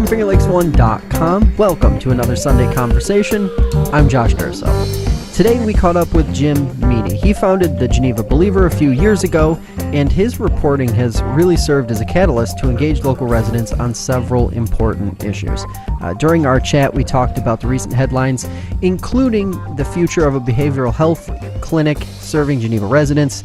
from FingerLakes1.com. Welcome to another Sunday Conversation. I'm Josh Durso. Today we caught up with Jim Meaney. He founded the Geneva Believer a few years ago, and his reporting has really served as a catalyst to engage local residents on several important issues. During our chat, we talked about the recent headlines, including the future of a behavioral health clinic serving Geneva residents,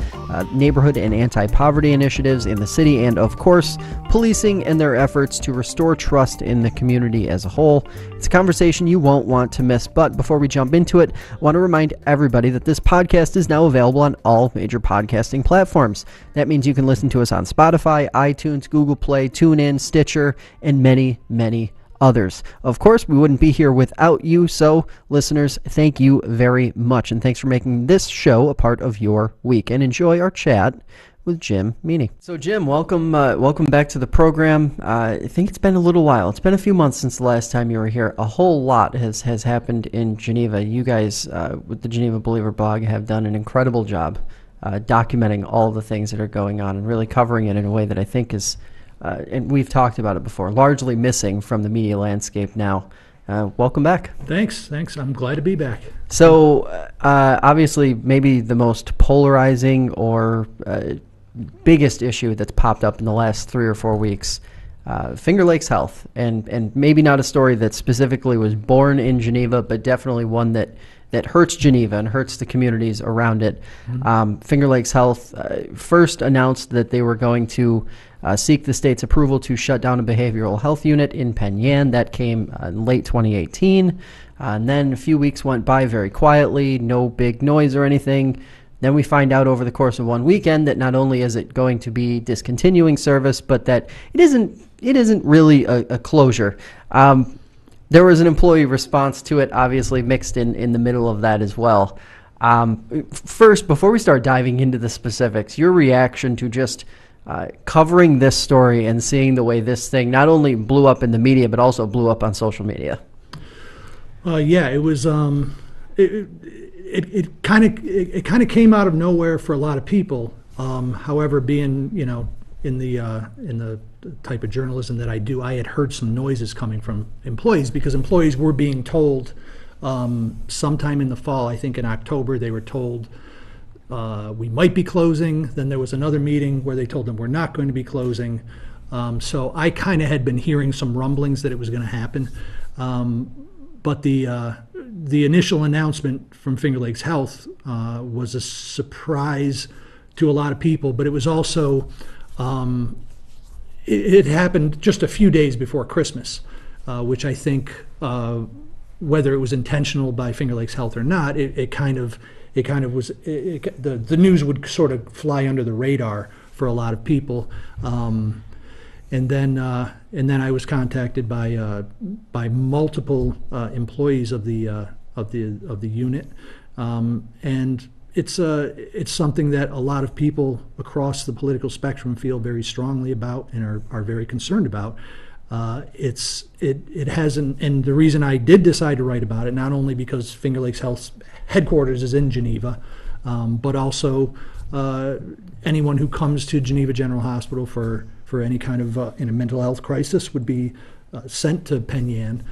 neighborhood and anti-poverty initiatives in the city, and of course, policing and their efforts to restore trust in the community as a whole. It's a conversation you won't want to miss, but before we jump into it, I want to remind everybody that this podcast is now available on all major podcasting platforms. That means you can listen to us on Spotify, iTunes, Google Play, TuneIn, Stitcher, and many, many others. Of course, we wouldn't be here without you, so listeners, thank you very much, and thanks for making this show a part of your week. And enjoy our chat with Jim Meaney. So Jim, welcome back to the program. I think it's been a little while. It's been a few months since the last time you were here. A whole lot has happened in Geneva. You guys, with the Geneva Believer blog, have done an incredible job documenting all the things that are going on and really covering it in a way that I think is, and we've talked about it before, largely missing from the media landscape now. Welcome back. Thanks. I'm glad to be back. So obviously maybe the most polarizing or biggest issue that's popped up in the last 3 or 4 weeks, Finger Lakes Health, and maybe not a story that specifically was born in Geneva, but definitely one that hurts Geneva and hurts the communities around it. Mm-hmm. Finger Lakes Health first announced that they were going to seek the state's approval to shut down a behavioral health unit in Penn Yan. That came in late 2018. And then a few weeks went by very quietly, no big noise or anything. Then we find out over the course of one weekend that not only is it going to be discontinuing service, but that it isn't really a closure. There was an employee response to it, obviously mixed in the middle of that as well. First, before we start diving into the specifics, your reaction to just covering this story and seeing the way this thing not only blew up in the media, but also blew up on social media. It was. It kind of came out of nowhere for a lot of people. However, being in the type of journalism that I do, I had heard some noises coming from employees because employees were being told sometime in the fall. I think in October they were told we might be closing. Then there was another meeting where they told them we're not going to be closing. So I kind of had been hearing some rumblings that it was going to happen. But the initial announcement from Finger Lakes Health was a surprise to a lot of people, but it was also, it happened just a few days before Christmas, which I think, whether it was intentional by Finger Lakes Health or not, it kind of was, the news would sort of fly under the radar for a lot of people. And then I was contacted by multiple employees of the unit, and it's something that a lot of people across the political spectrum feel very strongly about and are very concerned about. It hasn't, and the reason I did decide to write about it, not only because Finger Lakes Health's headquarters is in Geneva, but also anyone who comes to Geneva General Hospital for any kind of in a mental health crisis would be sent to Penn Yan.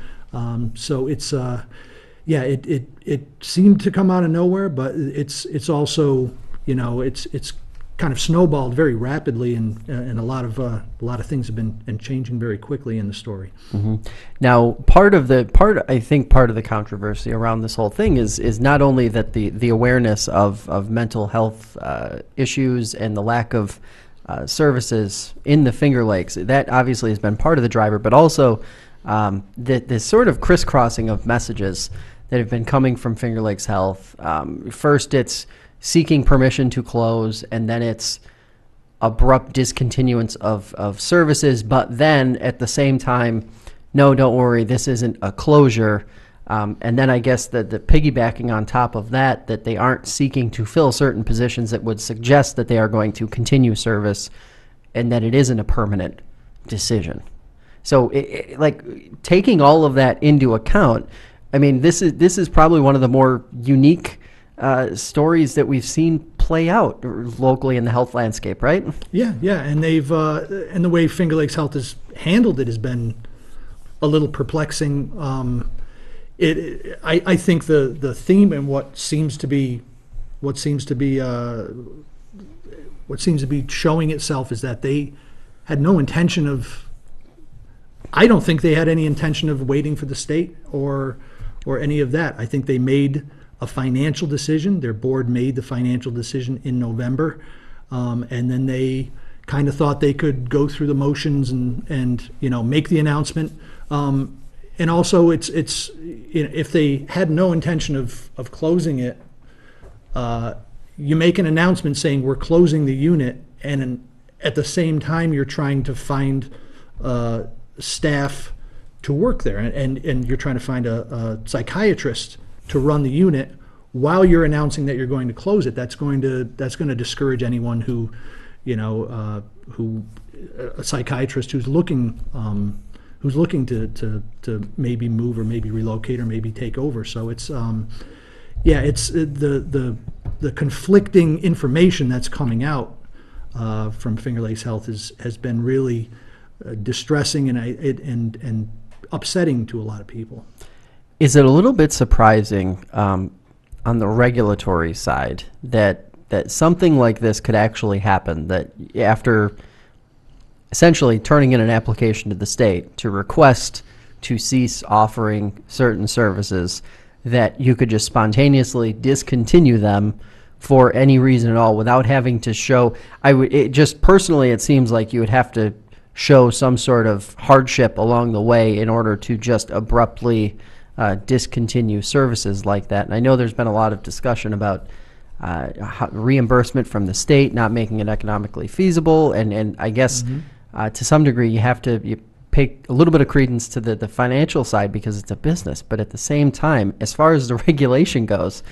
So it's it seemed to come out of nowhere, but it's also it's kind of snowballed very rapidly, and a lot of things have been changing very quickly in the story. Mm-hmm. Now, part of the controversy around this whole thing is not only that the awareness of mental health issues and the lack of services in the Finger Lakes, that obviously has been part of the driver, but also this sort of crisscrossing of messages that have been coming from Finger Lakes Health. First, it's seeking permission to close, and then it's abrupt discontinuance of services, but then at the same time, no, don't worry, this isn't a closure. And then I guess the piggybacking on top of that they aren't seeking to fill certain positions that would suggest that they are going to continue service and that it isn't a permanent decision. So like taking all of that into account, I mean, this is probably one of the more unique stories that we've seen play out locally in the health landscape, right? Yeah, and they've and the way Finger Lakes Health has handled it has been a little perplexing. I think the theme and what seems to be showing itself is that they had no intention of. I don't think they had any intention of waiting for the state or any of that. I think they made a financial decision. Their board made the financial decision in November, and then they kind of thought they could go through the motions and make the announcement. And also, it's if they had no intention of closing it, you make an announcement saying we're closing the unit, and at the same time you're trying to find staff to work there, and you're trying to find a psychiatrist to run the unit while you're announcing that you're going to close it. That's going to discourage anyone who a psychiatrist who's looking to maybe move or maybe relocate or maybe take over. So it's it's the conflicting information that's coming out from Finger Lakes Health has been really distressing and upsetting to a lot of people. Is it a little bit surprising on the regulatory side that something like this could actually happen, that after essentially turning in an application to the state to request to cease offering certain services, that you could just spontaneously discontinue them for any reason at all without having to show? It seems like you would have to show some sort of hardship along the way in order to just abruptly discontinue services like that. And I know there's been a lot of discussion about reimbursement from the state not making it economically feasible, and I guess to some degree you pay a little bit of credence to the financial side because it's a business, but at the same time, as far as the regulation goes,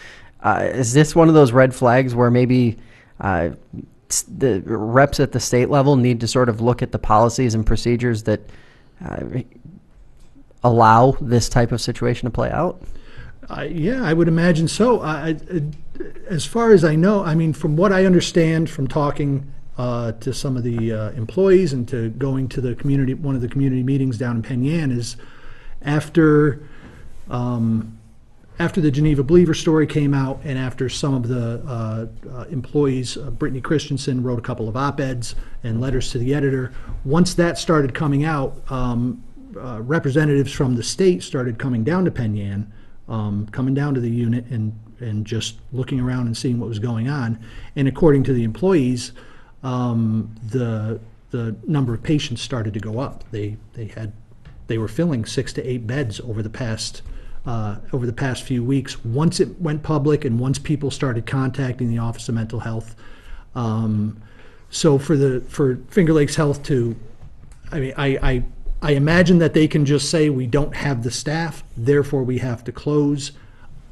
is this one of those red flags where maybe the reps at the state level need to sort of look at the policies and procedures that allow this type of situation to play out? Yeah, I would imagine so. As far as I know, I mean, from what I understand from talking to some of the employees and to going to one of the community meetings down in Penn Yan, is after the Geneva Believer story came out, and after some of the employees, Brittany Christensen wrote a couple of op-eds and letters to the editor. Once that started coming out, representatives from the state started coming down to Penn Yan, coming down to the unit and just looking around and seeing what was going on. And according to the employees, the number of patients started to go up. They were filling 6 to 8 beds over the past few weeks. Once it went public and once people started contacting the Office of Mental Health, so for Finger Lakes Health to, I mean, I imagine that they can just say we don't have the staff, therefore we have to close.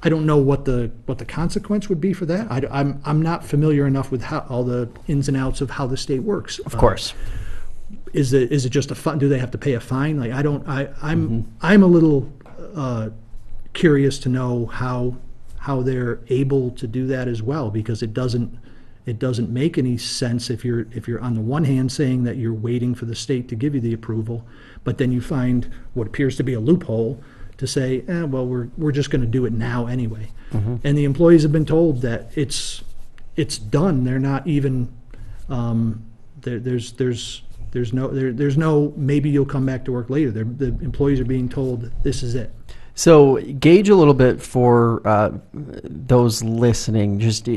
I don't know what the consequence would be for that. I'm not familiar enough with all the ins and outs of how the state works. Of course. Is it just a fine? Do they have to pay a fine? Like I'm a little curious to know how they're able to do that as well, because it doesn't make any sense if you're on the one hand saying that you're waiting for the state to give you the approval, but then you find what appears to be a loophole to say, well, we're just going to do it now anyway. And the employees have been told that it's done. They're not even there's no maybe you'll come back to work later. The employees are being told this is it. So gauge a little bit for those listening, just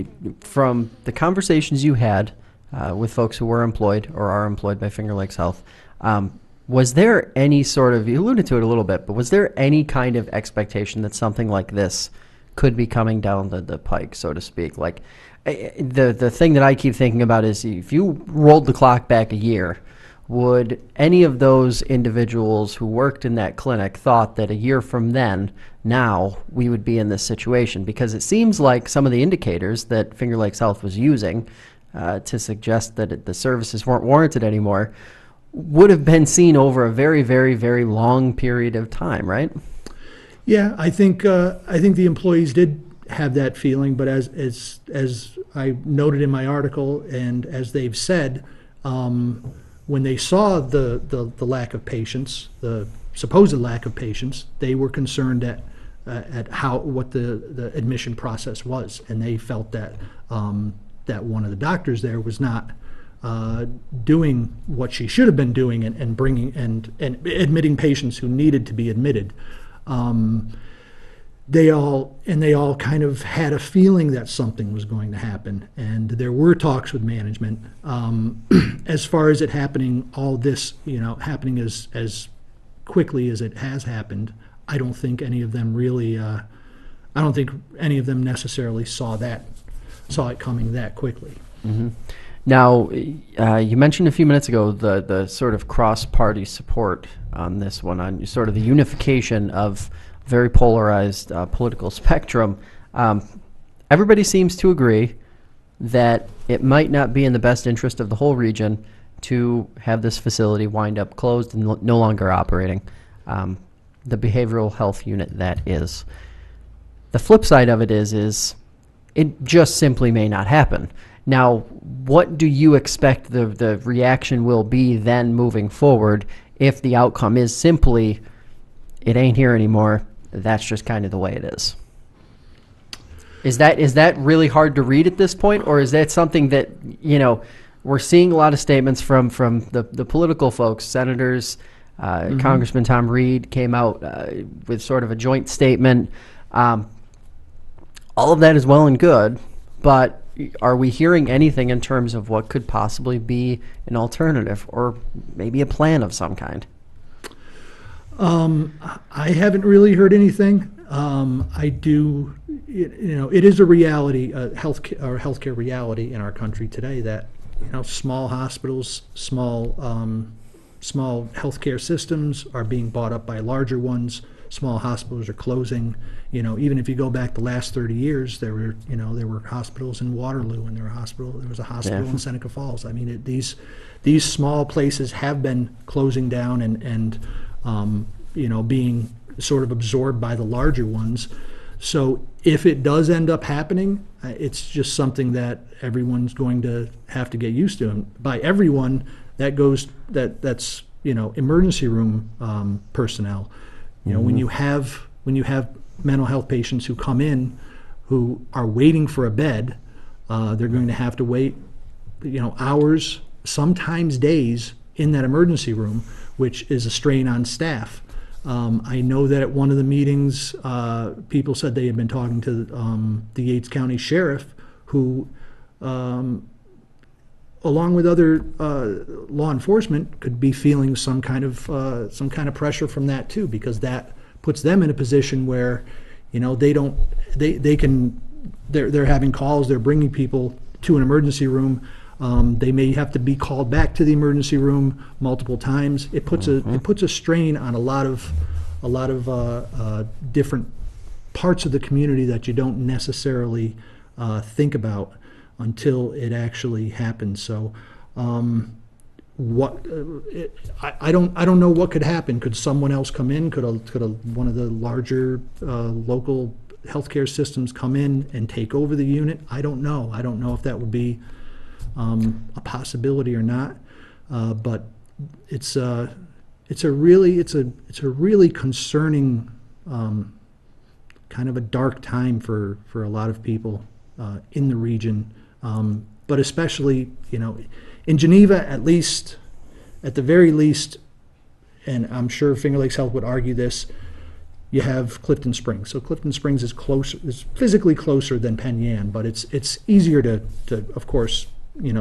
from the conversations you had with folks who were employed or are employed by Finger Lakes Health. Was there any sort of, you alluded to it a little bit, but was there any kind of expectation that something like this could be coming down the pike, so to speak? Like the thing that I keep thinking about is if you rolled the clock back a year, would any of those individuals who worked in that clinic thought that a year from then, now, we would be in this situation? Because it seems like some of the indicators that Finger Lakes Health was using to suggest that the services weren't warranted anymore would have been seen over a very, very, very long period of time, right? Yeah, I think the employees did have that feeling, but as I noted in my article and as they've said, when they saw the lack of patients, the supposed lack of patience. They were concerned at what the admission process was, and they felt that that one of the doctors there was not doing what she should have been doing and bringing and admitting patients who needed to be admitted. They all kind of had a feeling that something was going to happen, and there were talks with management. As far as it happening, all this, happening as quickly as it has happened, I don't think any of them really, I don't think any of them necessarily saw it coming that quickly. Mm-hmm. Now, you mentioned a few minutes ago the sort of cross-party support on this one, on sort of the unification of very polarized political spectrum. Everybody seems to agree that it might not be in the best interest of the whole region to have this facility wind up closed and no longer operating. The behavioral health unit, that is. The flip side of it is it just simply may not happen. Now, what do you expect the reaction will be then moving forward if the outcome is simply, it ain't here anymore, that's just kind of the way it is? Is that really hard to read at this point, or is that something that, we're seeing a lot of statements from the political folks, senators, Congressman Tom Reed came out with sort of a joint statement. All of that is well and good, but are we hearing anything in terms of what could possibly be an alternative or maybe a plan of some kind? I haven't really heard anything. I do, it is a reality, healthcare reality in our country today that, small hospitals, small healthcare systems are being bought up by larger ones. Small hospitals are closing. Even if you go back the last 30 years, there were hospitals in Waterloo, and there was a hospital in Seneca Falls. I mean, these small places have been closing down and being sort of absorbed by the larger ones. So if it does end up happening, it's just something that everyone's going to have to get used to. And by everyone, that's emergency room personnel. When you have mental health patients who come in who are waiting for a bed, they're going to have to wait, hours, sometimes days in that emergency room, which is a strain on staff. I know that at one of the meetings, people said they had been talking to the Yates County Sheriff, who, along with other law enforcement, could be feeling some kind of pressure from that too, because that puts them in a position where, they're having calls, they're bringing people to an emergency room. They may have to be called back to the emergency room multiple times. It puts a strain on a lot of different parts of the community that you don't necessarily think about until it actually happens. So, I don't know what could happen. Could someone else come in? Could one of the larger local healthcare systems come in and take over the unit? I don't know. I don't know if that would be a possibility or not. But it's a really concerning kind of a dark time for a lot of people in the region. But especially, in Geneva, at the very least, and I'm sure Finger Lakes Health would argue this, you have Clifton Springs. So Clifton Springs is physically closer than Penn Yan, but it's easier to of course,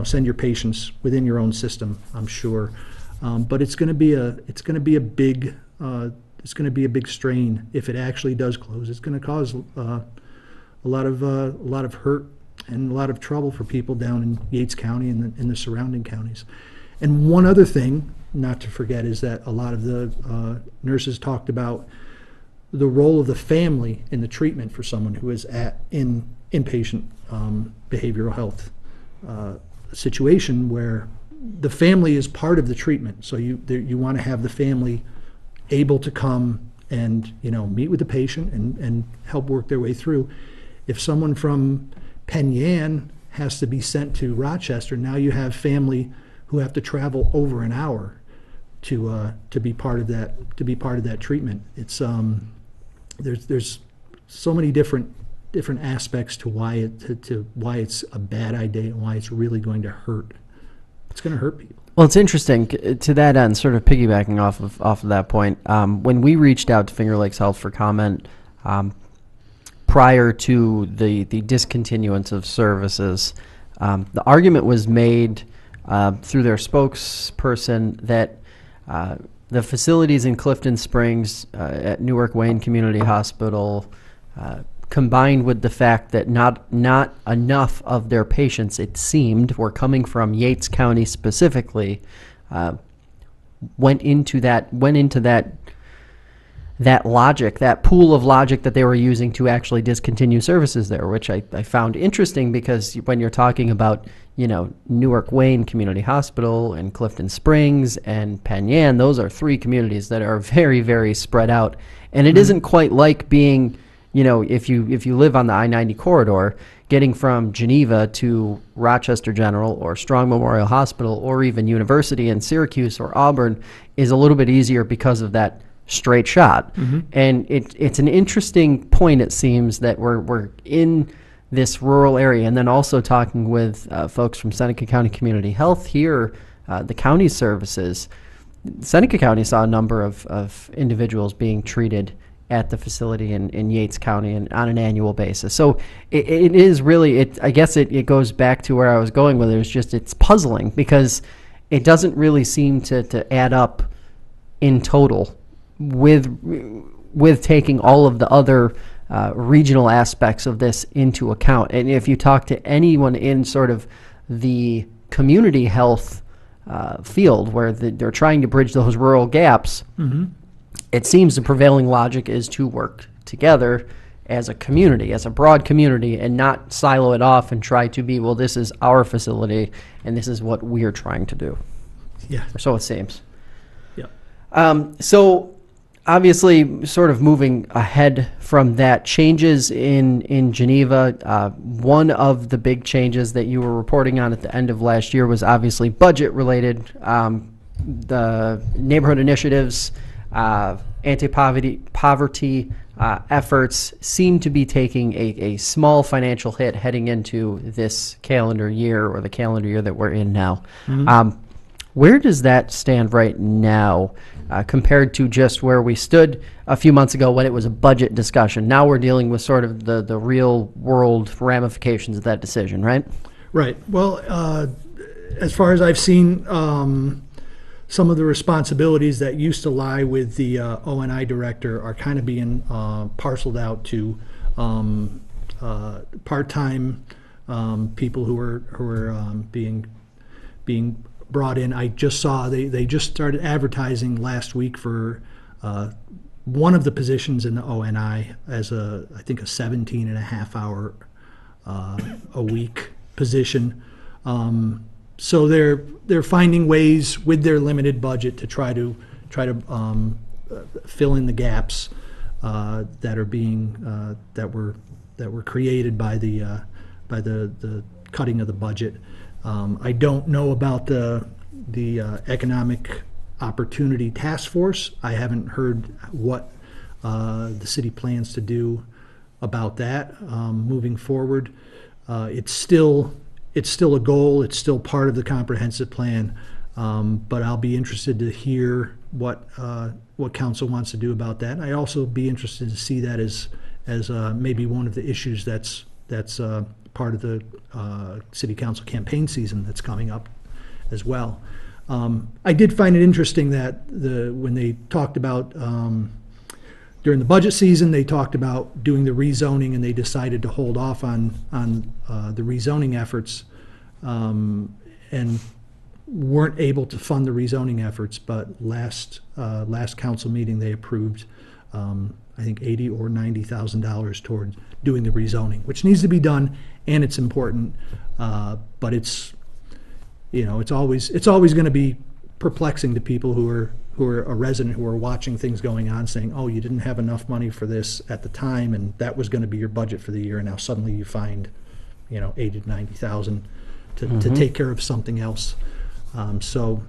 send your patients within your own system, I'm sure. But it's going to be a big strain if it actually does close. It's going to cause a lot of hurt and a lot of trouble for people down in Yates County and in the surrounding counties. And one other thing not to forget is that a lot of the nurses talked about the role of the family in the treatment for someone who is in inpatient behavioral health situation where the family is part of the treatment. So you want to have the family able to come and meet with the patient and help work their way through. If someone from Penn Yan has to be sent to Rochester, now you have family who have to travel over an hour to be part of that treatment. It's there's so many different aspects to why it's a bad idea and why it's really going to hurt. It's going to hurt people. Well, it's interesting to that end, sort of piggybacking off of that point. When we reached out to Finger Lakes Health for comment prior to the discontinuance of services, the argument was made through their spokesperson that the facilities in Clifton Springs at Newark Wayne Community Hospital, combined with the fact that not enough of their patients, it seemed, were coming from Yates County specifically, went into that logic, that pool of logic that they were using to actually discontinue services there, which I found interesting, because when you're talking about, Newark Wayne Community Hospital and Clifton Springs and Penn Yan, those are three communities that are very, very spread out. And it isn't quite like being, if you live on the I-90 corridor, getting from Geneva to Rochester General or Strong Memorial Hospital or even University in Syracuse or Auburn is a little bit easier because of that straight shot. And it's an interesting point, it seems, that we're in this rural area, and then also talking with folks from Seneca County Community Health here, the county services. Seneca County saw a number of individuals being treated at the facility in Yates County and on an annual basis. So it is really, I guess it goes back to where I was going with it. It's puzzling, because it doesn't really seem to add up in total with taking all of the other regional aspects of this into account. And if you talk to anyone in sort of the community health field, where they're trying to bridge those rural gaps, it seems the prevailing logic is to work together as a community, as a broad community, and not silo it off and try to be, well, this is our facility and this is what we're trying to do. Yeah. Or so it seems. Yeah. So obviously, sort of moving ahead from that, changes in Geneva. One of the big changes that you were reporting on at the end of last year was obviously budget related. The neighborhood initiatives, anti-poverty efforts seem to be taking a small financial hit heading into this calendar year, or the calendar year that we're in now. Where does that stand right now compared to just where we stood a few months ago when it was a budget discussion? Now we're dealing with sort of the real world ramifications of that decision, right? Right. Well, as far as I've seen, some of the responsibilities that used to lie with the O&I director are kind of being parceled out to part-time people who are being brought in. I just saw they just started advertising last week for one of the positions in the O&I as I think a 17 and a half hour a week position. So they're finding ways with their limited budget to try to fill in the gaps that are being that were created by the cutting of the budget. I don't know about the Economic Opportunity Task Force. I haven't heard what the city plans to do about that moving forward. It's still a goal. It's still part of the comprehensive plan, but I'll be interested to hear what council wants to do about that. I also be interested to see that as maybe one of the issues that's part of the city council campaign season that's coming up as well. I did find it interesting that when they talked about during the budget season, they talked about doing the rezoning, and they decided to hold off on the rezoning efforts, and weren't able to fund the rezoning efforts. But last council meeting, they approved I think $80,000 or $90,000 toward doing the rezoning, which needs to be done, and it's important. But it's always going to be perplexing to people who are a resident, who are watching things going on, saying, oh, you didn't have enough money for this at the time, and that was going to be your budget for the year, and now suddenly you find, $80,000 to $90,000 to take care of something else. So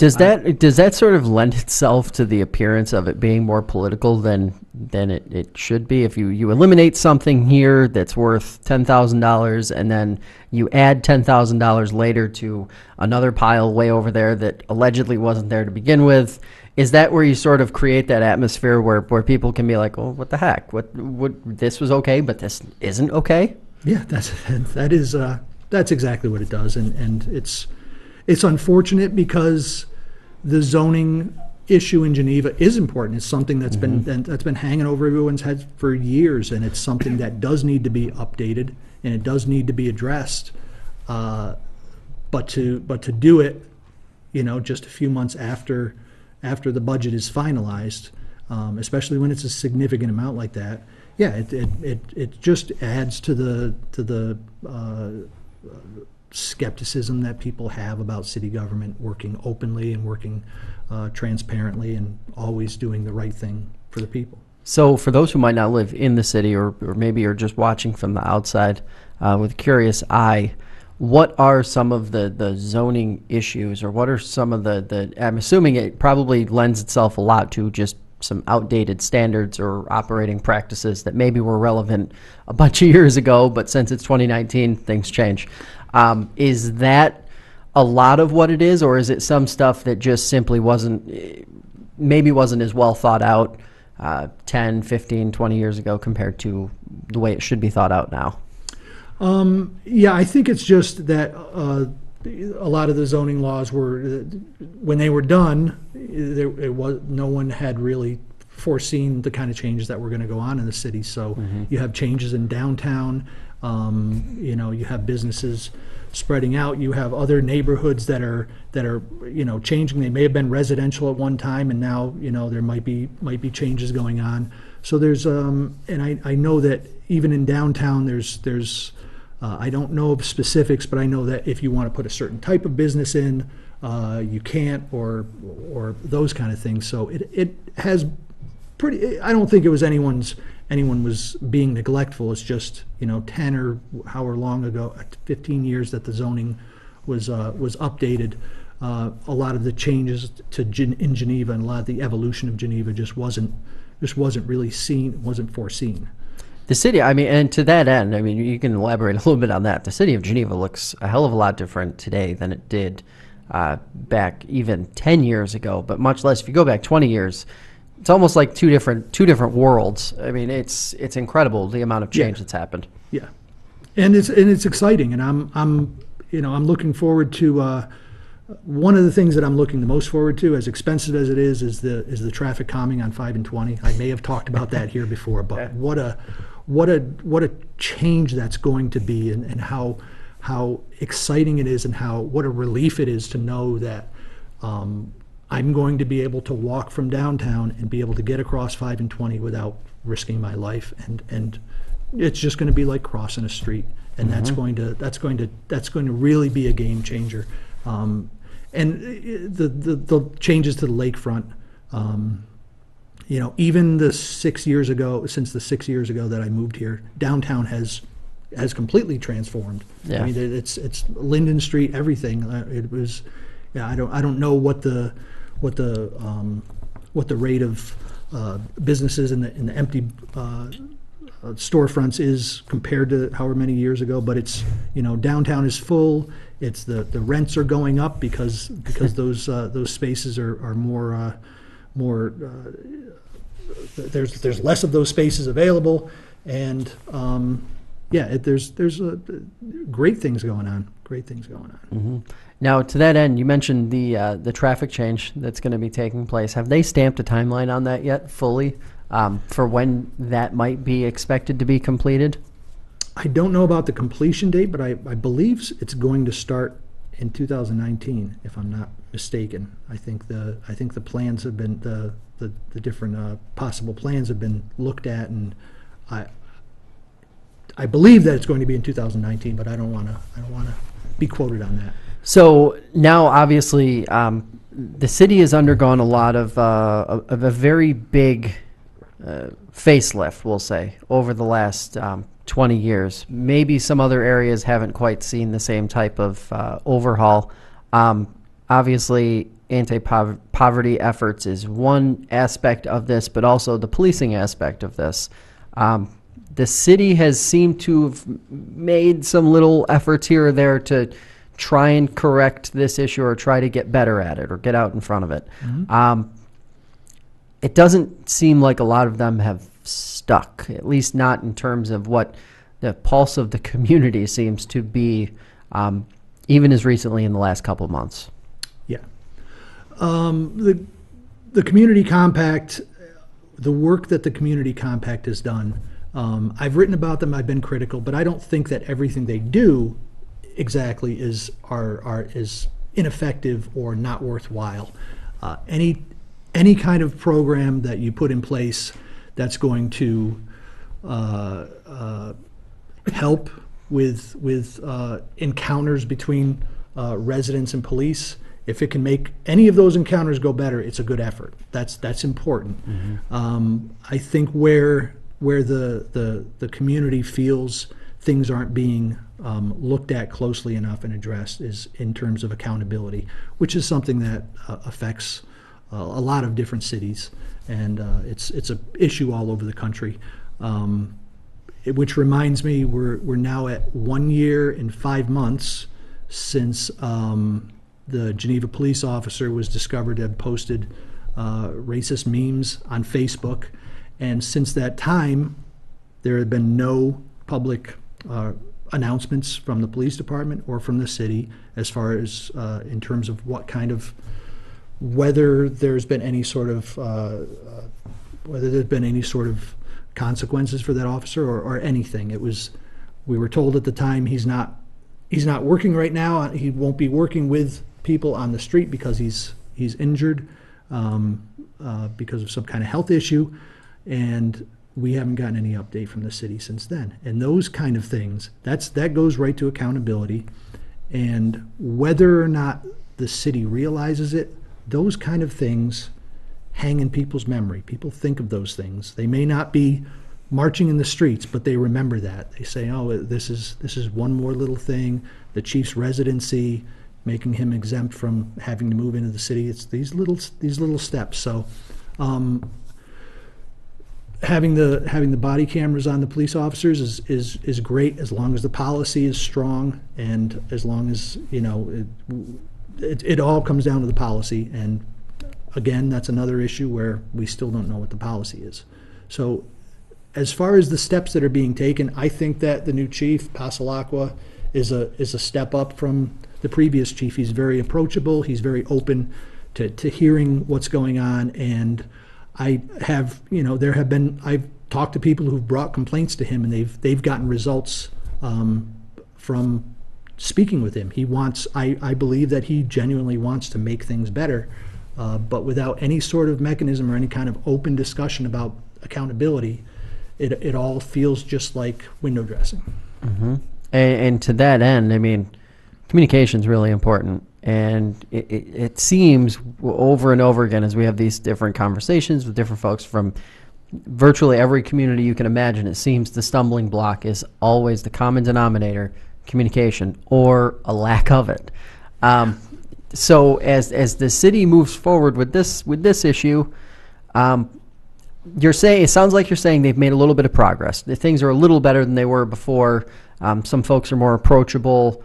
Does that sort of lend itself to the appearance of it being more political than it should be? If you eliminate something here that's worth $10,000 and then you add $10,000 later to another pile way over there that allegedly wasn't there to begin with, is that where you sort of create that atmosphere where people can be like, "Oh, what the heck? What this was okay, but this isn't okay?" Yeah, that's exactly what it does, and it's unfortunate because the zoning issue in Geneva is important. It's something that's been hanging over everyone's heads for years, and it's something that does need to be updated and it does need to be addressed. But to do it, just a few months after the budget is finalized, especially when it's a significant amount like that, yeah, it just adds to the skepticism that people have about city government working openly and working transparently and always doing the right thing for the people. So for those who might not live in the city or maybe are just watching from the outside with a curious eye, what are some of the zoning issues, or what are some of the I'm assuming it probably lends itself a lot to just some outdated standards or operating practices that maybe were relevant a bunch of years ago, but since it's 2019, things change. Is that a lot of what it is, or is it some stuff that just simply wasn't as well thought out 10, 15, 20 years ago compared to the way it should be thought out now? Yeah, I think it's just that a lot of the zoning laws were, when they were done, no one had really foreseen the kind of changes that were going to go on in the city. So you have changes in downtown, you have businesses spreading out, you have other neighborhoods that are changing. They may have been residential at one time, and now there might be changes going on. So there's and I know that even in downtown there's I don't know of specifics, but I know that if you want to put a certain type of business in, you can't, or those kind of things. So it has I don't think it was anyone was being neglectful. It's just 10 or however long ago, 15 years that the zoning was updated. A lot of the changes in Geneva and a lot of the evolution of Geneva just wasn't really seen, wasn't foreseen. The city, and to that end, you can elaborate a little bit on that. The city of Geneva looks a hell of a lot different today than it did back even 10 years ago, but much less if you go back 20 years. It's almost like two different worlds. It's incredible the amount of change that's happened. Yeah, and it's exciting, and I'm looking forward to one of the things that I'm looking the most forward to, as expensive as it is the traffic calming on 5 and 20. I may have talked about that here before, but what a change that's going to be, and how exciting it is, and what a relief it is to know that I'm going to be able to walk from downtown and be able to get across 5 and 20 without risking my life, and it's just going to be like crossing a street, and that's going to really be a game changer. And the changes to the lakefront, even the 6 years ago, since the 6 years ago that I moved here, downtown has completely transformed. Yeah. It's Linden Street, everything. It was, I don't know what the rate of businesses in the empty storefronts is compared to however many years ago, but it's downtown is full. It's the rents are going up because those spaces are more there's less of those spaces available, and there's great things going on. Mm-hmm. Now, to that end, you mentioned the traffic change that's going to be taking place. Have they stamped a timeline on that yet, fully, for when that might be expected to be completed? I don't know about the completion date, but I believe it's going to start in 2019, if I'm not mistaken. I think the plans have been the different possible plans have been looked at, and I believe that it's going to be in 2019, but I don't want to be quoted on that. So now, obviously, the city has undergone a lot of a very big facelift, we'll say, over the last 20 years. Maybe some other areas haven't quite seen the same type of overhaul. Obviously, anti-poverty efforts is one aspect of this, but also the policing aspect of this. The city has seemed to have made some little efforts here or there to try and correct this issue or try to get better at it or get out in front of it. It doesn't seem like a lot of them have stuck, at least not in terms of what the pulse of the community seems to be, even as recently in the last couple of months. Yeah. The community compact, the work that the community compact has done, I've written about them, I've been critical, but I don't think that everything they do exactly is ineffective or not worthwhile. Any kind of program that you put in place that's going to help with encounters between residents and police, if it can make any of those encounters go better, it's a good effort. That's important. I think where the community feels things aren't being looked at closely enough and addressed is in terms of accountability, which is something that affects a lot of different cities, and it's an issue all over the country. Which reminds me, we're now at 1 year and 5 months since the Geneva police officer was discovered to have posted racist memes on Facebook, and since that time, there have been no public announcements from the police department or from the city as far as in terms of what kind of whether there's been any sort of consequences for that officer or anything. We were told at the time he's not working right now. He won't be working with people on the street because he's injured because of some kind of health issue, and we haven't gotten any update from the city since then. And those kind of things, that goes right to accountability, and whether or not the city realizes it, those kind of things hang in people's memory. People think of those things. They may not be marching in the streets, but they remember that. They say, oh, this is one more little thing. The chief's residency, making him exempt from having to move into the city. It's these little steps. So having the body cameras on the police officers is great, as long as the policy is strong, and as long as it all comes down to the policy. And again, that's another issue where we still don't know what the policy is. So as far as the steps that are being taken, I think that the new chief, Pasalacqua, is a step up from the previous chief. He's very approachable. He's very open to hearing what's going on. And I've talked to people who've brought complaints to him, and they've gotten results from speaking with him. I believe that he genuinely wants to make things better, but without any sort of mechanism or any kind of open discussion about accountability, it all feels just like window dressing. Mm-hmm. And to that end, I mean, communication is really important. And it seems over and over again as we have these different conversations with different folks from virtually every community you can imagine, it seems the stumbling block is always the common denominator, communication, or a lack of it. So as the city moves forward with this issue, it sounds like you're saying they've made a little bit of progress. The things are a little better than they were before. Some folks are more approachable,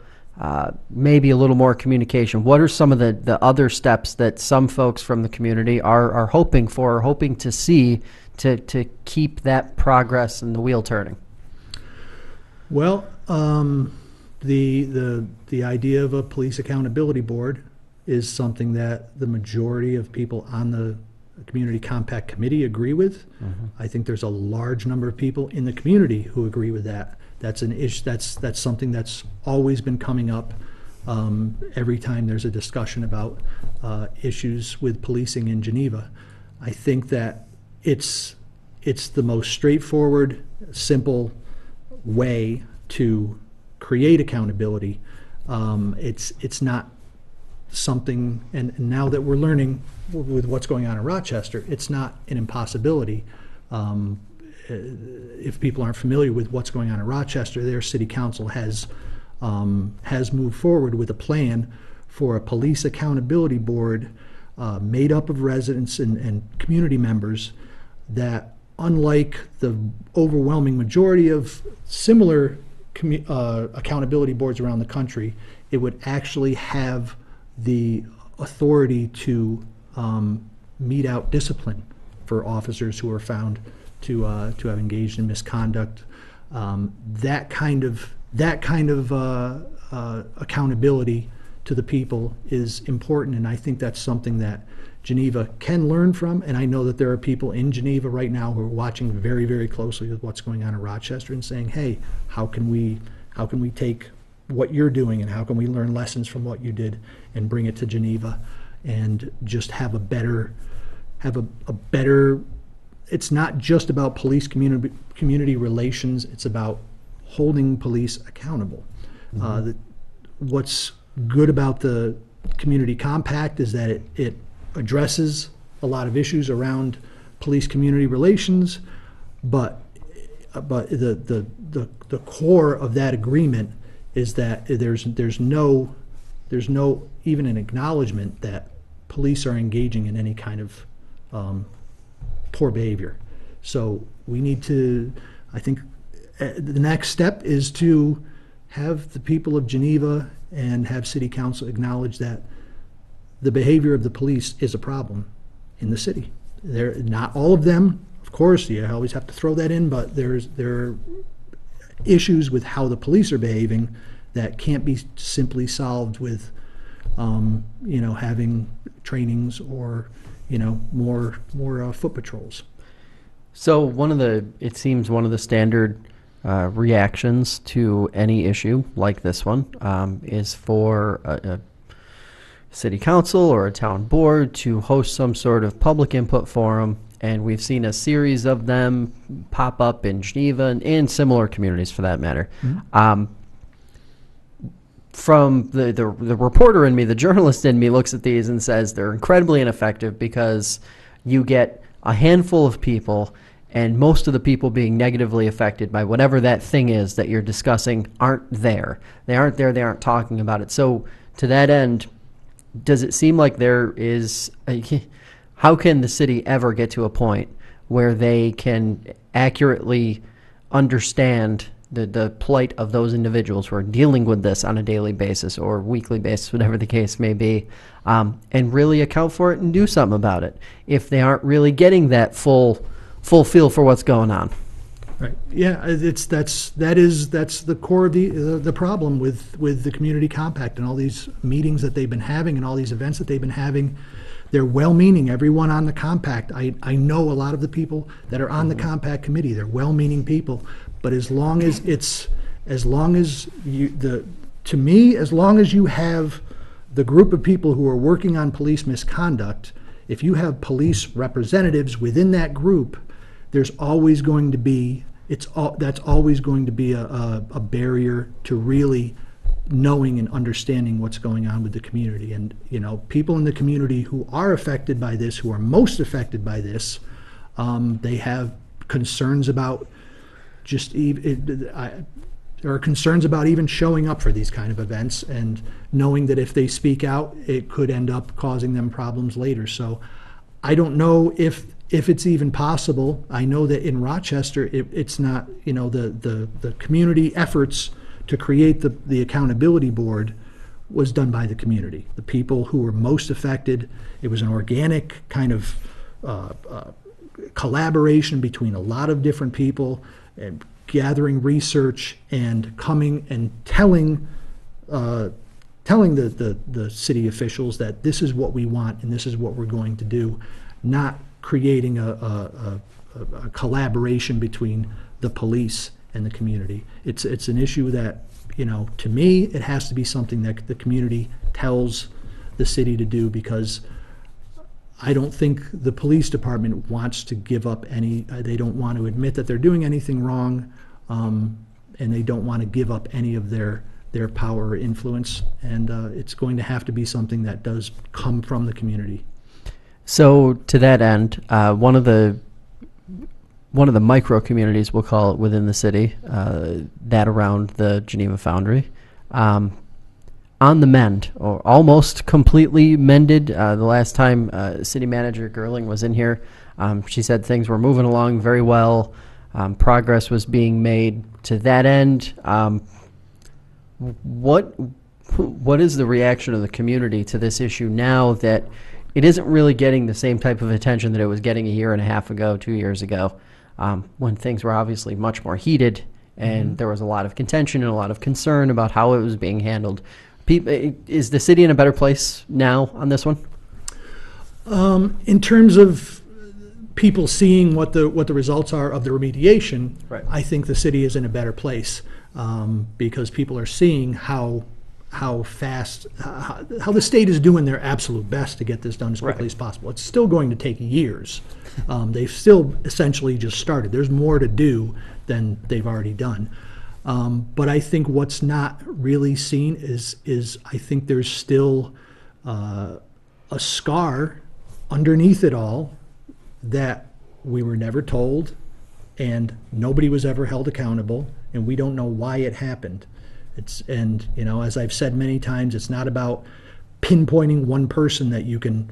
maybe a little more communication. What are some of the other steps that some folks from the community are hoping to see to keep that progress and the wheel turning? Well, the idea of a police accountability board is something that the majority of people on the Community Compact Committee agree with. Mm-hmm. I think there's a large number of people in the community who agree with that. That's an issue. That's something that's always been coming up every time there's a discussion about issues with policing in Geneva. I think that it's the most straightforward, simple way to create accountability. It's not something, and now that we're learning with what's going on in Rochester, it's not an impossibility. If people aren't familiar with what's going on in Rochester, their city council has moved forward with a plan for a police accountability board made up of residents and community members that, unlike the overwhelming majority of similar accountability boards around the country, it would actually have the authority to mete out discipline for officers who are found to have engaged in misconduct. That kind of accountability to the people is important, and I think that's something that Geneva can learn from. And I know that there are people in Geneva right now who are watching very, very closely with what's going on in Rochester and saying, "Hey, how can we take what you're doing and how can we learn lessons from what you did and bring it to Geneva and just have a better." It's not just about police community relations. It's about holding police accountable. What's good about the community compact is that it addresses a lot of issues around police community relations, but the core of that agreement is that there's no even an acknowledgement that police are engaging in any kind of poor behavior. So we need to, I think, the next step is to have the people of Geneva and have City Council acknowledge that the behavior of the police is a problem in the city. Not all of them, of course, you always have to throw that in, but there are issues with how the police are behaving that can't be simply solved with having trainings or more foot patrols. So it seems one of the standard reactions to any issue like this one is for a city council or a town board to host some sort of public input forum, and we've seen a series of them pop up in Geneva and in similar communities for that matter. Mm-hmm. From the reporter in me, the journalist in me looks at these and says they're incredibly ineffective because you get a handful of people, and most of the people being negatively affected by whatever that thing is that you're discussing aren't there. They aren't there. They aren't talking about it. So to that end, does it seem like there is how can the city ever get to a point where they can accurately understand the plight of those individuals who are dealing with this on a daily basis or weekly basis, whatever the case may be, and really account for it and do something about it if they aren't really getting that full feel for what's going on? Right. Yeah, that's the core of the problem with the community compact and all these meetings that they've been having and all these events that they've been having. They're well-meaning. Everyone on the compact, I know a lot of the people that are on the compact committee. They're well-meaning people, but as long as you have the group of people who are working on police misconduct, if you have police representatives within that group, there's always going to be that's always going to be a barrier to really knowing and understanding what's going on with the community. And people in the community who are affected by this, who are most affected by this, they have concerns about there are concerns about even showing up for these kind of events and knowing that if they speak out, it could end up causing them problems later. So I don't know if it's even possible. I know that in Rochester, it's not, the community efforts to create the accountability board was done by the community. The people who were most affected, it was an organic kind of collaboration between a lot of different people and gathering research and coming and telling the city officials that this is what we want and this is what we're going to do, not creating a collaboration between the police and the community. It's an issue that, to me, it has to be something that the community tells the city to do, because I don't think the police department wants to give up they don't want to admit that they're doing anything wrong, and they don't want to give up any of their power or influence, and it's going to have to be something that does come from the community. So to that end, one of the micro communities, we'll call it, within the city, that around the Geneva Foundry, on the mend, or almost completely mended. The last time City Manager Gerling was in here, she said things were moving along very well. Progress was being made to that end. What is the reaction of the community to this issue now that it isn't really getting the same type of attention that it was getting a year and a half ago, 2 years ago, when things were obviously much more heated and there was a lot of contention and a lot of concern about how it was being handled? Is the city in a better place now on this one? In terms of people seeing what the results are of the remediation, Right. I think the city is in a better place because people are seeing how fast, how the state is doing their absolute best to get this done as quickly Right. as possible. It's still going to take years. They've still essentially just started. There's more to do than they've already done. But I think what's not really seen is I think there's still a scar underneath it all that we were never told and nobody was ever held accountable and we don't know why it happened. And as I've said many times, it's not about pinpointing one person that you can,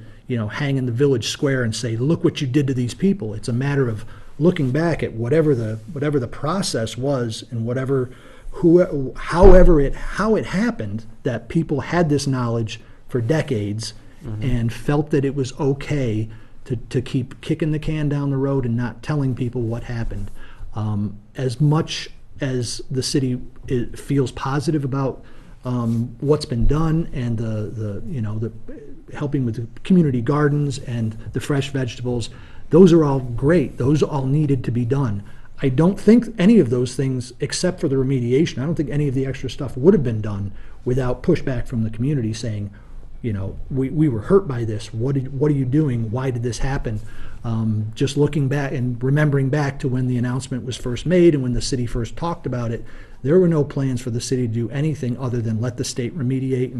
hang in the village square and say, look what you did to these people. It's a matter of looking back at whatever the process was and how it happened, that people had this knowledge for decades and felt that it was okay to keep kicking the can down the road and not telling people what happened. As much as the city feels positive about what's been done and the helping with the community gardens and the fresh vegetables, those are all great. Those all needed to be done. I don't think any of those things, except for the remediation, I don't think any of the extra stuff would have been done without pushback from the community saying, we were hurt by this. What are you doing? Why did this happen? Just looking back and remembering back to when the announcement was first made and when the city first talked about it, there were no plans for the city to do anything other than let the state remediate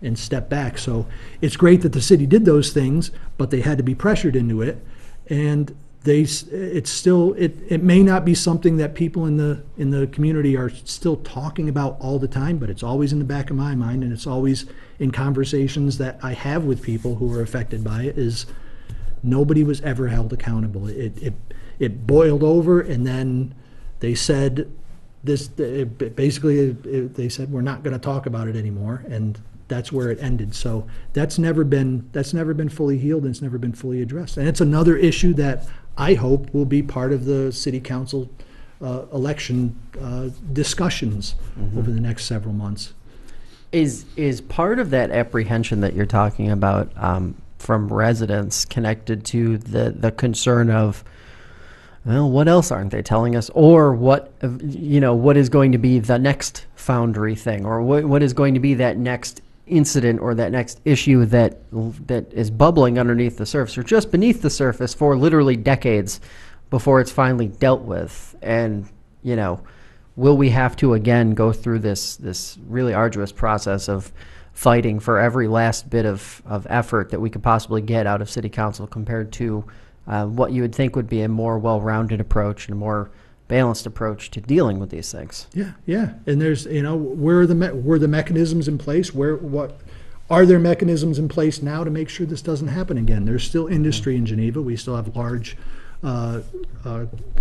and step back. So it's great that the city did those things, but they had to be pressured into it. And it may not be something that people in the community are still talking about all the time, but it's always in the back of my mind, and it's always in conversations that I have with people who are affected by it, is nobody was ever held accountable. It boiled over, and then they said they said we're not going to talk about it anymore, and that's where it ended. So that's never been fully healed, and it's never been fully addressed. And it's another issue that I hope will be part of the city council election discussions over the next several months. Is part of that apprehension that you're talking about from residents connected to the concern of, well, what else aren't they telling us, or what is going to be the next Foundry thing, or what is going to be that next incident or that next issue that is bubbling underneath the surface or just beneath the surface for literally decades before it's finally dealt with? And will we have to again go through this really arduous process of fighting for every last bit of effort that we could possibly get out of city council compared to what you would think would be a more well-rounded approach and a more balanced approach to dealing with these things? Yeah. And there's, where are the mechanisms in place? What are there mechanisms in place now to make sure this doesn't happen again? There's still industry in Geneva. We still have large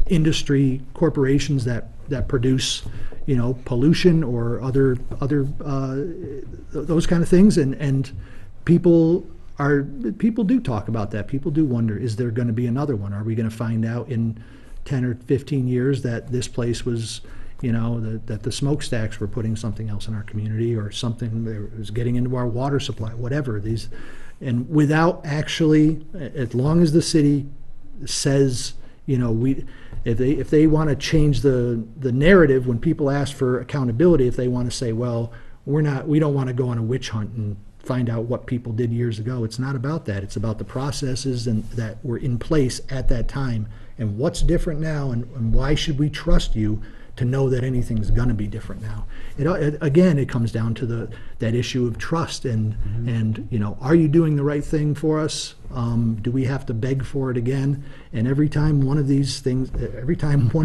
industry corporations that produce, pollution or other those kind of things, and people do talk about that. People do wonder, is there going to be another one? Are we going to find out in 10 or 15 years that this place was, that the smokestacks were putting something else in our community, or something that was getting into our water supply, whatever these, and without actually, as long as the city says, if they want to change the narrative when people ask for accountability, if they want to say, well, we don't want to go on a witch hunt and find out what people did years ago. It's not about that. It's about the processes that were in place at that time, and what's different now, and why should we trust you to know that anything's going to be different now. It comes down to that issue of trust, and are you doing the right thing for us? Do we have to beg for it again? And every time one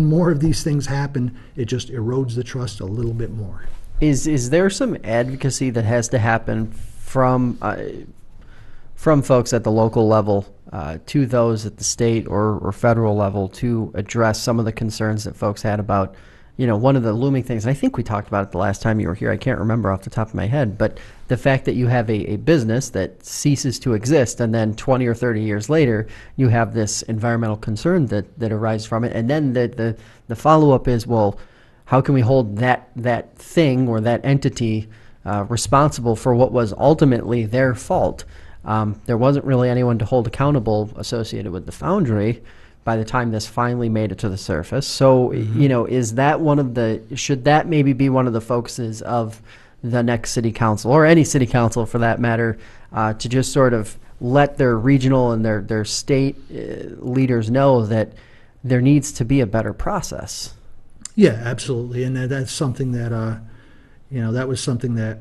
more of these things happen, it just erodes the trust a little bit more. Is there some advocacy that has to happen from folks at the local level to those at the state or federal level to address some of the concerns that folks had about, one of the looming things, and I think we talked about it the last time you were here, I can't remember off the top of my head, but the fact that you have a business that ceases to exist and then 20 or 30 years later, you have this environmental concern that arises from it. And then the follow-up is, well, how can we hold that thing or that entity responsible for what was ultimately their fault? There wasn't really anyone to hold accountable associated with the foundry by the time this finally made it to the surface. So, is that should that maybe be one of the focuses of the next city council, or any city council for that matter, to just sort of let their regional and their state leaders know that there needs to be a better process? Yeah, absolutely. And that's something that, that was something that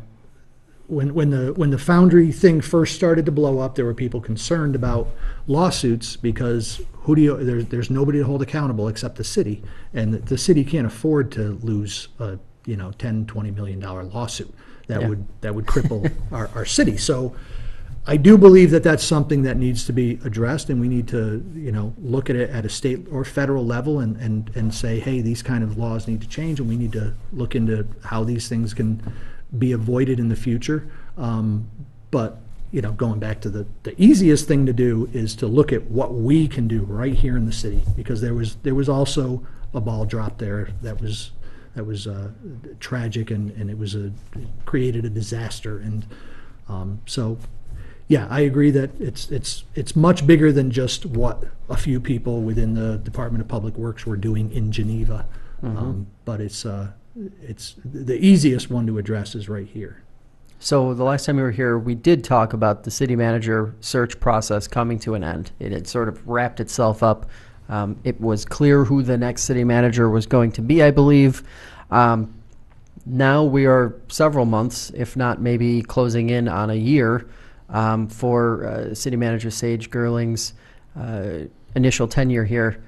when the foundry thing first started to blow up, there were people concerned about lawsuits because there's nobody to hold accountable except the city, and the city can't afford to lose a $10-20 million lawsuit that would cripple our city. So I do believe that that's something that needs to be addressed, and we need to look at it at a state or federal level and say, hey, these kind of laws need to change, and we need to look into how these things can be avoided in the future. But going back to the easiest thing to do is to look at what we can do right here in the city, because there was also a ball drop there that was tragic, and it created a disaster. And so yeah, I agree that it's much bigger than just what a few people within the Department of Public Works were doing in Geneva. But it's the easiest one to address is right here. So the last time we were here, we did talk about the city manager search process coming to an end. It had sort of wrapped itself up. It was clear who the next city manager was going to be, I believe. Now we are several months, if not maybe closing in on a year, for city manager Sage Gerling's initial tenure here.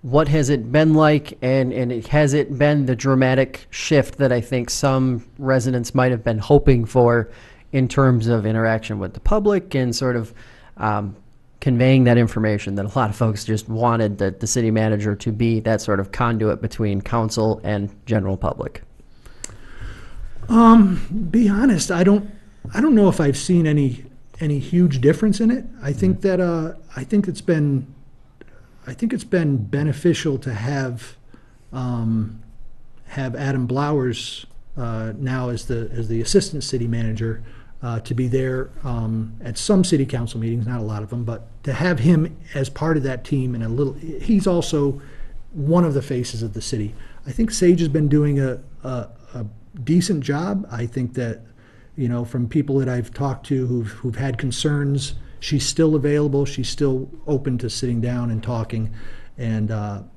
What has it been like, and has it been the dramatic shift that I think some residents might have been hoping for in terms of interaction with the public and sort of conveying that information that a lot of folks just wanted the city manager to be that sort of conduit between council and general public? Be honest, I don't know if I've seen any huge difference in it. I think that I think it's been beneficial to have Adam Blowers now as the assistant city manager to be there at some city council meetings, not a lot of them, but to have him as part of that team, and he's also one of the faces of the city. I think Sage has been doing a decent job. I think that from people that I've talked to who've had concerns, she's still available. She's still open to sitting down and talking, and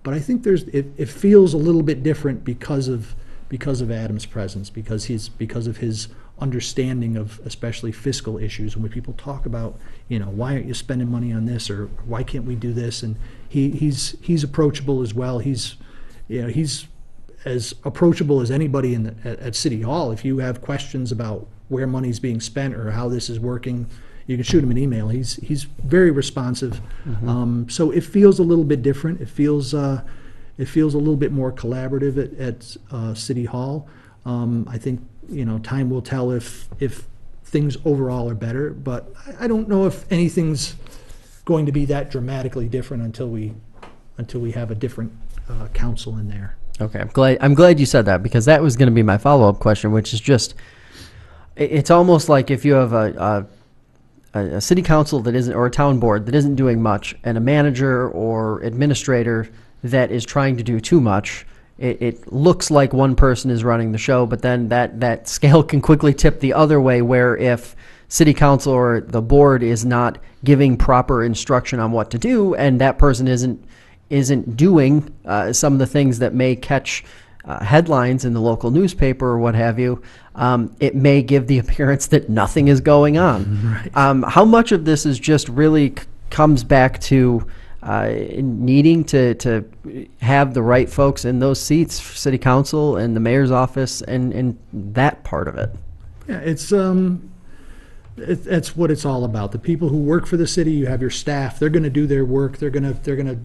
but I think it feels a little bit different because of Adam's presence, because of his understanding of especially fiscal issues. And when people talk about why aren't you spending money on this, or why can't we do this, and he's approachable as well. He's as approachable as anybody at City Hall. If you have questions about where money's being spent or how this is working, you can shoot him an email. He's very responsive. So it feels a little bit different. It feels a little bit more collaborative at City Hall. I think time will tell if things overall are better, but I don't know if anything's going to be that dramatically different until we have a different council in there. Okay, I'm glad you said that, because that was going to be my follow-up question, which is just, it's almost like if you have a city council that isn't, or a town board that isn't doing much, and a manager or administrator that is trying to do too much, it looks like one person is running the show, but then that scale can quickly tip the other way, where if city council or the board is not giving proper instruction on what to do, and that person isn't doing some of the things that may catch headlines in the local newspaper or what have you, it may give the appearance that nothing is going on. Right. How much of this is just really comes back to needing to have the right folks in those seats for city council and the mayor's office and that part of it. Yeah, it's what it's all about. The people who work for the city, you have your staff, they're going to do their work. They're going to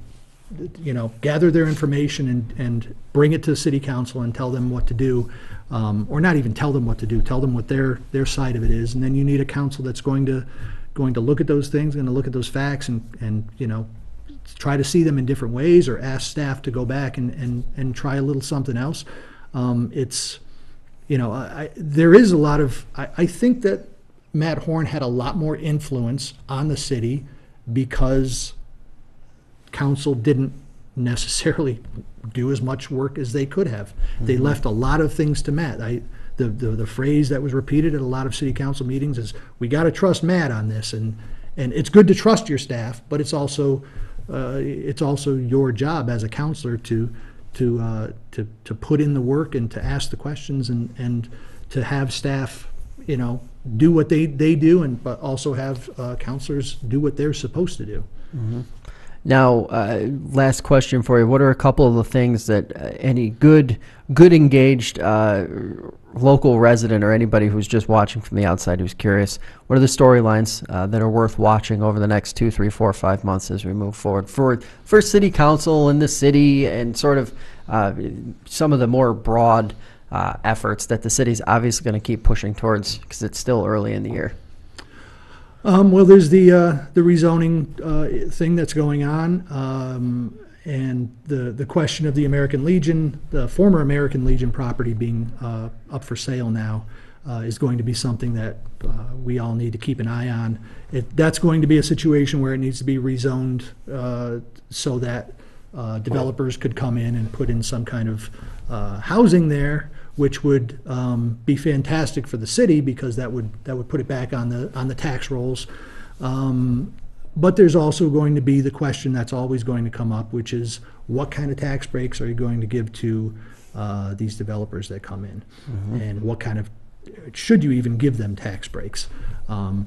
gather their information and bring it to city council and tell them what to do, or not even tell them what to do, tell them what their side of it is. And then you need a council that's going to look at those things, going to look at those facts and try to see them in different ways, or ask staff to go back and try a little something else. There is a lot of, I think that Matt Horn had a lot more influence on the city because council didn't necessarily do as much work as they could have. Mm-hmm. They left a lot of things to Matt. The phrase that was repeated at a lot of city council meetings is, we got to trust Matt on this, and it's good to trust your staff, but it's also your job as a counselor to put in the work and to ask the questions and to have staff do what they do, but also have counselors do what they're supposed to do. Mm-hmm. Now, last question for you. What are a couple of the things that any good engaged local resident or anybody who's just watching from the outside who's curious, what are the storylines that are worth watching over the next 2, 3, 4, 5 months as we move forward for city council in the city, and sort of some of the more broad efforts that the city's obviously going to keep pushing towards because it's still early in the year? Well, there's the rezoning thing that's going on, and the question of the American Legion, the former American Legion property being up for sale now, is going to be something that we all need to keep an eye on. That's going to be a situation where it needs to be rezoned so that developers could come in and put in some kind of housing there, which would be fantastic for the city because that would put it back on the tax rolls. But there's also going to be the question that's always going to come up, which is, what kind of tax breaks are you going to give to these developers that come in? Mm-hmm. And what kind of, should you even give them tax breaks?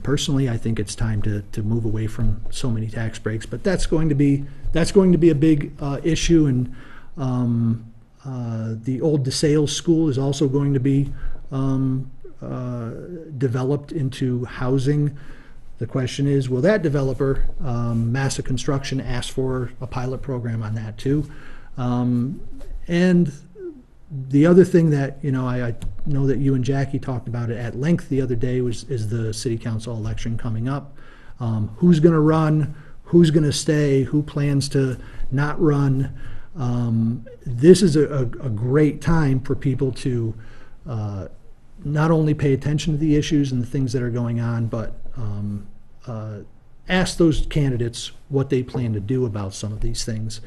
Personally, I think it's time to move away from so many tax breaks, but that's going to be a big issue. And the old DeSales school is also going to be developed into housing. The question is, will that developer, Massa Construction, ask for a pilot program on that too? And the other thing that, I know that you and Jackie talked about it at length the other day is the city council election coming up. Who's going to run? Who's going to stay? Who plans to not run? This is a great time for people to not only pay attention to the issues and the things that are going on, but ask those candidates what they plan to do about some of these things.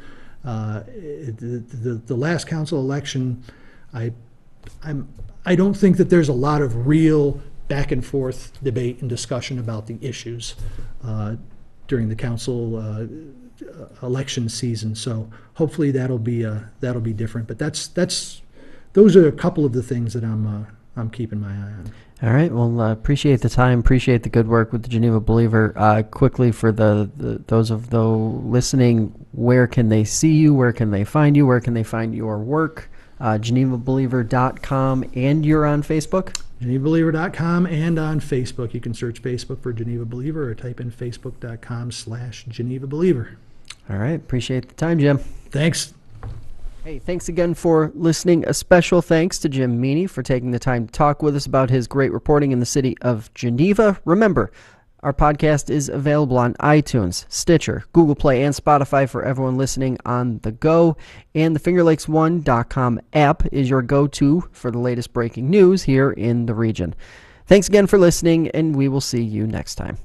The last council election, I don't think that there's a lot of real back and forth debate and discussion about the issues during the council election season. So hopefully that'll be different. But those are a couple of the things that I'm keeping my eye on. All right. Well, appreciate the time. Appreciate the good work with the Geneva Believer. Quickly, for those of those listening, where can they see you? Where can they find you? Where can they find your work? GenevaBeliever.com, and you're on Facebook? GenevaBeliever.com and on Facebook. You can search Facebook for Geneva Believer or type in Facebook.com/Geneva Believer. All right. Appreciate the time, Jim. Thanks. Hey, thanks again for listening. A special thanks to Jim Meaney for taking the time to talk with us about his great reporting in the city of Geneva. Remember, our podcast is available on iTunes, Stitcher, Google Play, and Spotify for everyone listening on the go. And the FingerLakes1.com app is your go-to for the latest breaking news here in the region. Thanks again for listening, and we will see you next time.